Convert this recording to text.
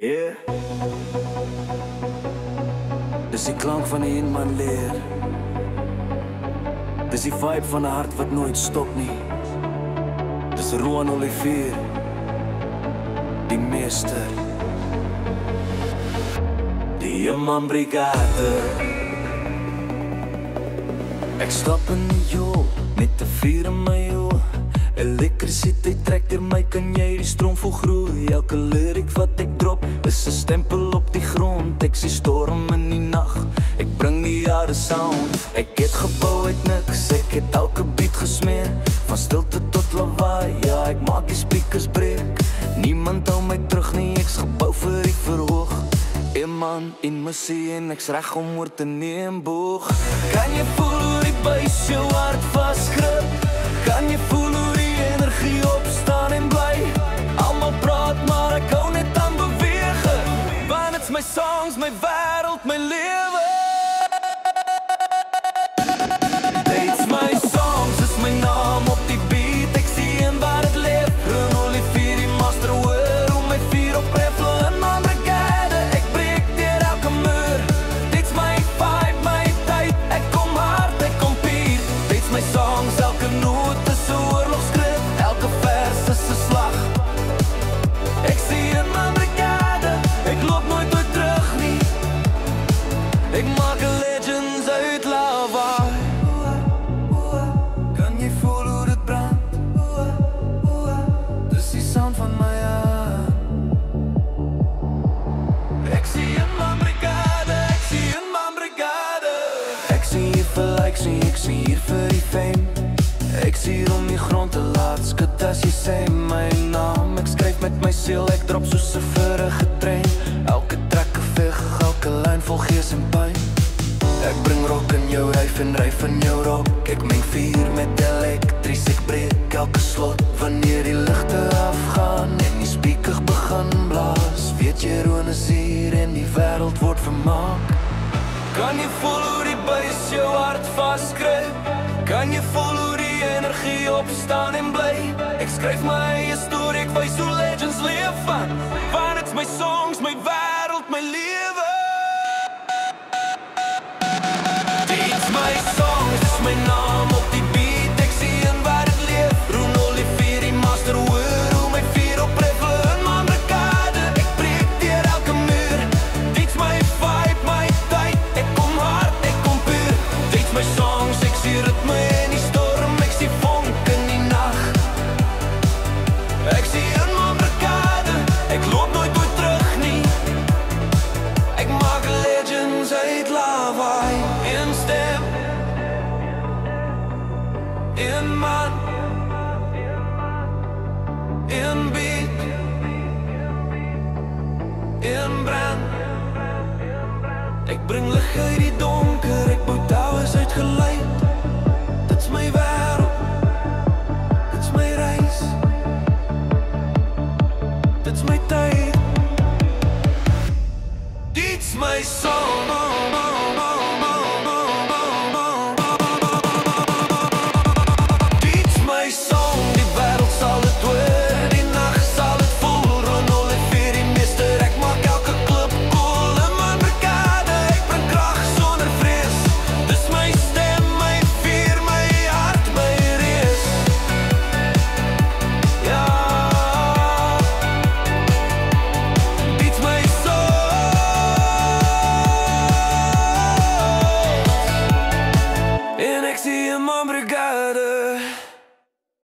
Yeah. Dis die klank van die man leer. Dis die vibe van 'n hart wat nooit stop nie. Dis Roan Olivier, die meester. Die man brigade. Ek stap in die jol, met 'n vuur in my oë. Elektrisiteit trek deur my, kan jy die stroom volgroei. Elke lyriek wat ek drop, is 'n stempel op die grond. Ek sien storm in die nag, ek bring die harde sound. Ek het gebou uit niks, ek het elke beat gesmeer. Van stilte tot lawaai, ja ek maak die speakers breek. Niemand hou my terug nie, ek's gebou vir die verhoog. Een man in missie en ek's reg om oor te neem boog. Kan jy voel hoe die buis jou hart vasgrip? Kan jy voel hoe die energie opstaan en bly? Almal praat maar ek hou net aan beweging. Want it's my songs, my wêreld, my lewe. It's my songs, is my naam op die beat. Ek sien een waar het leef. Roan Olivier, die master hoor hoe my vuur opreffel in my brigade. Ek breek deur elke muur. Dit's my vibe, my tyd. Ek kom hard, ek kom pier. Dit's my songs, elke noot is 'n oorlogskrif. Elke vers is 'n slag. Ek sien in my brigade, ek loop nooit weer terug nie. Ek maak legends uit lava. Kan jy voel hoe dit brand? Dis die sound van my hart. Ek sien in my brigade, ek sien in my brigade. Ek sien hier vir likes nie, ek sien hier vir die fame. Ek sien hier om die grond te laat skud as jy sê my naam. Ek skryf met my siel, ek drop soos 'n vurige trein. Elke trek 'n veg, elke lyn vol gees en pyn. Ek bring rock in jou ryf en ryf in jou rock. Ek meng vuur met elektries, ek breek elke slot. Wanneer die ligte afgaan en die speakers begin blaas, weet jy Roan is hier en die wêreld word vermaak. Kan jy voel hoe die buis jou hart vaskryp? Kan jy voel hoe die energie opstaan en bly? Ek skryf my eie storie, ek wys hoe legends leef van. Want it's my songs, my wêreld, my lewe. It's my songs, dis my naam op die beat. Ek sien waar het leef. Roan Olivier, die master hoor hoe my vuur opreffel in my brigade. Ek breek deur elke muur. Dit's my vibe, my tyd. Ek kom hard, ek kom puur. Dit's my songs, ek sien ritme in die storm. Ek sien vonk in die nag. Ek sien in my brigade, ek loop nooit weer terug nie. Ek maak legends uit lawaai. Een stem, een man, een beat, een brand. Ek bring lig uit die donker, ek bou towers uit geluid. Dit's my wêreld, dit's my reis, dit's my tyd. Dit's my song. Dit's my song, die wêreld sal het hoor, die nag sal het voel. Roan Olivier, die meester, ek maak elke klip cool. In my brigade, ek bring krag sonder vrees. Dis my stem, my vuur, my hart, my reus. Ja, dit's my song. En ek sien in my brigade.